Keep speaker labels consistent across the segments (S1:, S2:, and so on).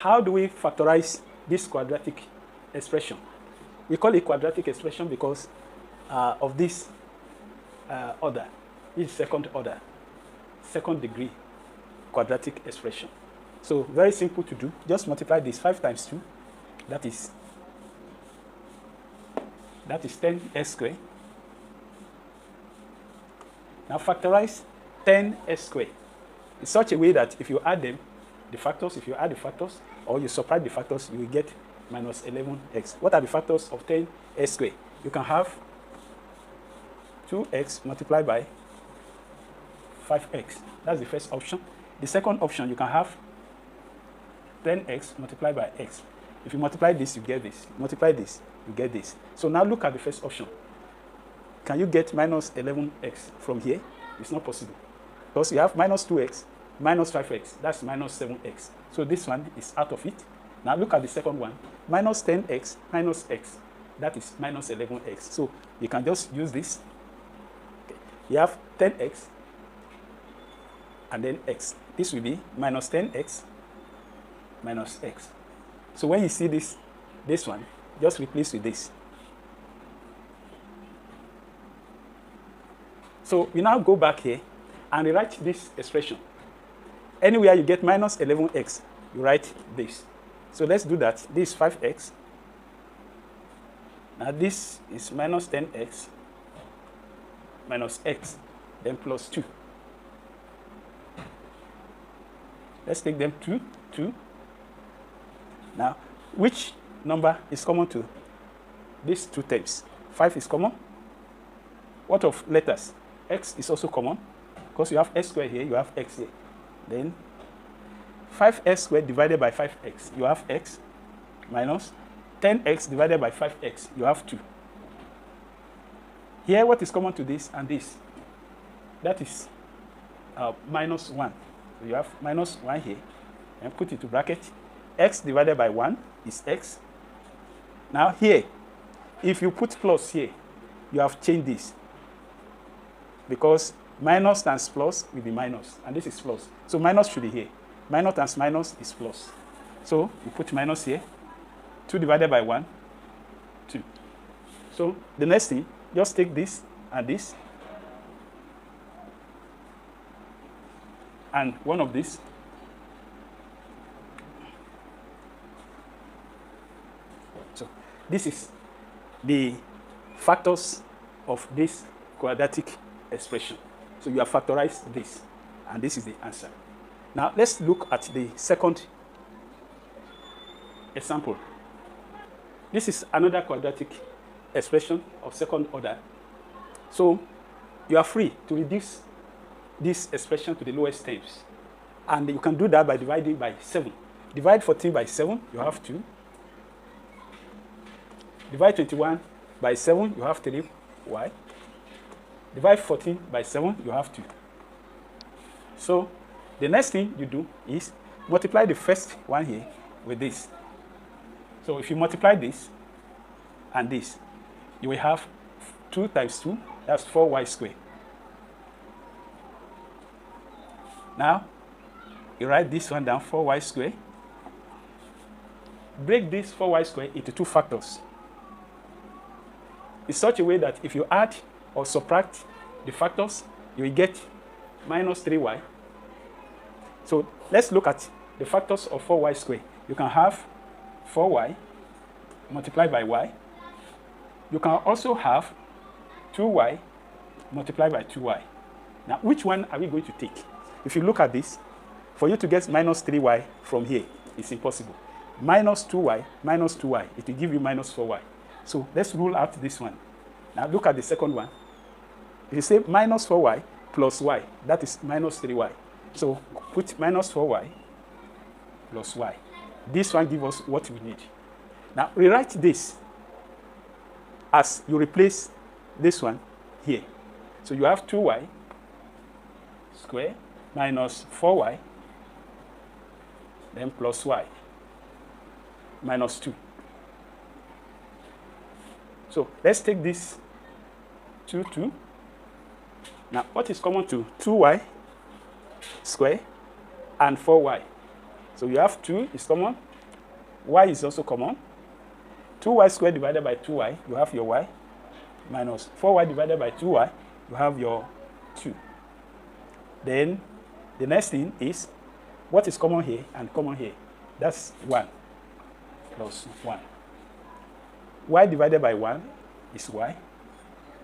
S1: How do we factorize this quadratic expression? We call it quadratic expression because of this order. This is second order, second degree quadratic expression. So very simple to do. Just multiply this 5 times 2. That is 10x squared. Now factorize 10x squared in such a way that if you add them, the factors, if you add the factors or you subtract the factors, you will get minus 11x. What are the factors of 10x squared? You can have 2x multiplied by 5x. That's the first option. The second option, you can have 10x multiplied by x. If you multiply this, you get this. Multiply this, you get this. So now look at the first option. Can you get minus 11x from here? It's not possible. Because you have minus 2x, minus 5x. That's minus 7x. So this one is out of it. Now look at the second one. Minus 10x minus x. That is minus 11x. So you can just use this. Okay. You have 10x and then x. This will be minus 10x minus x. So when you see this one, just replace with this. So we now go back here and rewrite this expression. Anywhere you get minus 11x, you write this. So let's do that. This is 5x. Now this is minus 10x minus x, then plus 2. Let's take them 2, 2. Now, which number is common to these two terms? 5 is common. What of letters? X is also common. Because you have x squared here, you have x here. Then 5x squared divided by 5x, you have x minus 10x divided by 5x, you have 2. Here, what is common to this and this? That is minus 1. So you have minus 1 here, and put it into bracket. X divided by 1 is x. Now here, if you put plus here, you have changed this. Because minus times plus will be minus, and this is plus. So minus should be here. Minus times minus is plus. So you put minus here. 2 divided by 1, 2. So the next thing, just take this and this. And one of these. So this is the factors of this quadratic expression. So you have factorized this, and this is the answer. Now let's look at the second example. This is another quadratic expression of second order. So you are free to reduce this expression to the lowest terms. And you can do that by dividing by 7. Divide 14 by 7, you have 2. Divide 21 by 7, you have 3y. Divide 14 by 7, you have 2. So the next thing you do is multiply the first one here with this. So if you multiply this and this, you will have 2 times 2, that's 4y squared. Now, you write this one down, 4y squared. Break this 4y squared into 2 factors. In such a way that if you add or subtract the factors, you will get minus 3y. So let's look at the factors of 4y squared. You can have 4y multiplied by y. You can also have 2y multiplied by 2y. Now, which one are we going to take? If you look at this, for you to get minus 3y from here, it's impossible. Minus 2y, it will give you minus 4y. So let's rule out this one. Now look at the second one. If you say minus 4y plus y, that is minus 3y. So put minus 4y plus y. This one gives us what we need. Now rewrite this as you replace this one here. So you have 2y squared minus 4y, then plus y, minus 2. So let's take this 2, 2. Now, what is common to 2y squared and 4y? So you have 2 is common, y is also common. 2y squared divided by 2y, you have your y, minus 4y divided by 2y, you have your 2. Then the next thing is, what is common here and common here? That's 1 plus 1. Y divided by 1 is y,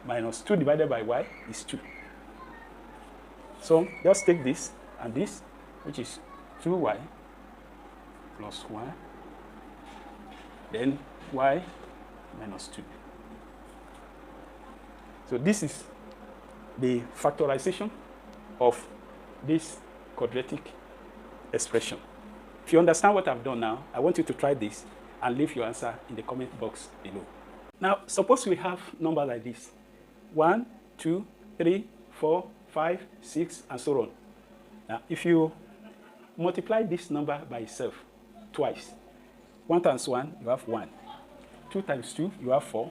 S1: minus 2 divided by y is 2. So just take this and this, which is 2y plus 1, then y minus 2. So this is the factorization of this quadratic expression. If you understand what I've done now, I want you to try this and leave your answer in the comment box below. Now, suppose we have numbers like this: 1, 2, 3, 4, 5, 6, and so on. Now, if you multiply this number by itself twice, 1 times 1, you have 1. 2 times 2, you have 4.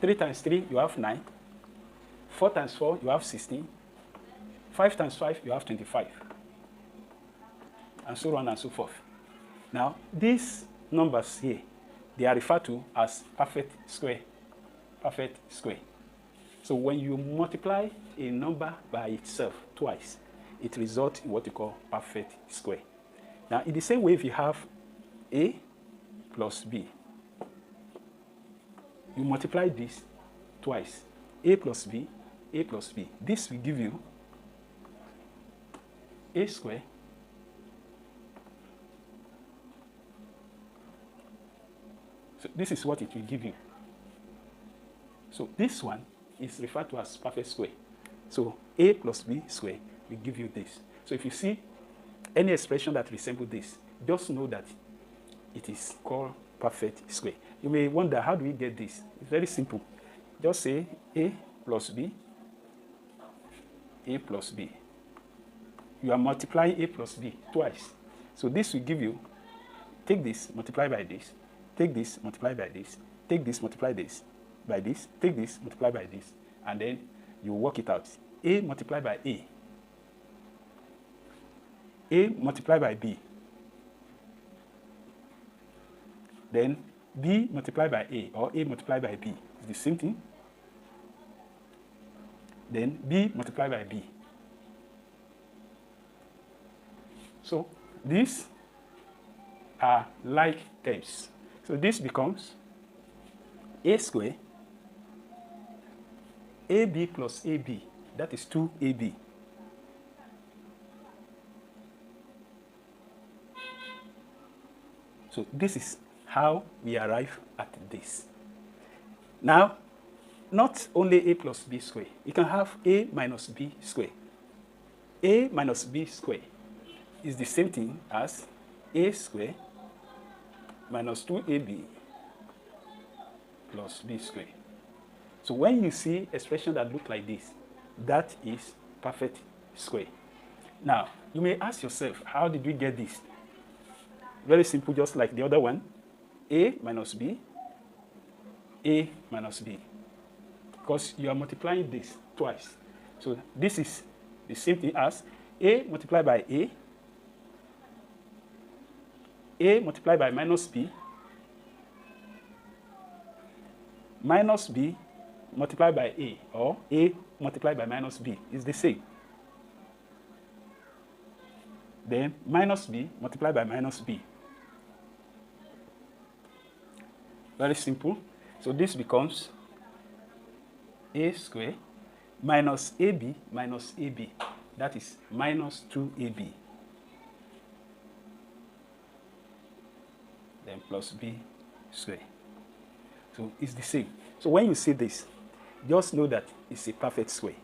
S1: 3 times 3, you have 9. 4 times 4, you have 16. 5 times 5, you have 25. And so on and so forth. Now, these numbers here, they are referred to as perfect square. Perfect square. So when you multiply a number by itself twice, it results in what you call perfect square. Now, in the same way, if you have a plus b, you multiply this twice, a plus b, a plus b. This will give you a square so this is what it will give you. So this one is referred to as perfect square. So a plus b square will give you this. So if you see any expression that resembles this, just know that it is called perfect square. You may wonder, how do we get this? It's very simple. Just say a plus b, a plus b. You are multiplying a plus b twice. So this will give you, take this, multiply by this, take this, multiply by this, take this, multiply this by this, take this, multiply by this, and then you work it out. A multiplied by a multiplied by b, then b multiplied by a, or a multiplied by b is the same thing. Then b multiplied by b. So these are like terms. So this becomes a square ab plus ab, that is 2ab. So this is how we arrive at this. Now, not only a plus b square, you can have a minus b square. A minus b square is the same thing as a square minus 2ab plus b square. So when you see expression that look like this, that is perfect square. Now, you may ask yourself, how did we get this? Very simple, just like the other one. A minus b, a minus b. Because you are multiplying this twice. So this is the same thing as a multiplied by a multiplied by minus b multiplied by a, or a multiplied by minus b is the same. Then minus b multiplied by minus b. Very simple. So this becomes a square minus ab minus ab. That is minus 2ab. Then plus b square. So it's the same. So when you see this, just know that it's a perfect square.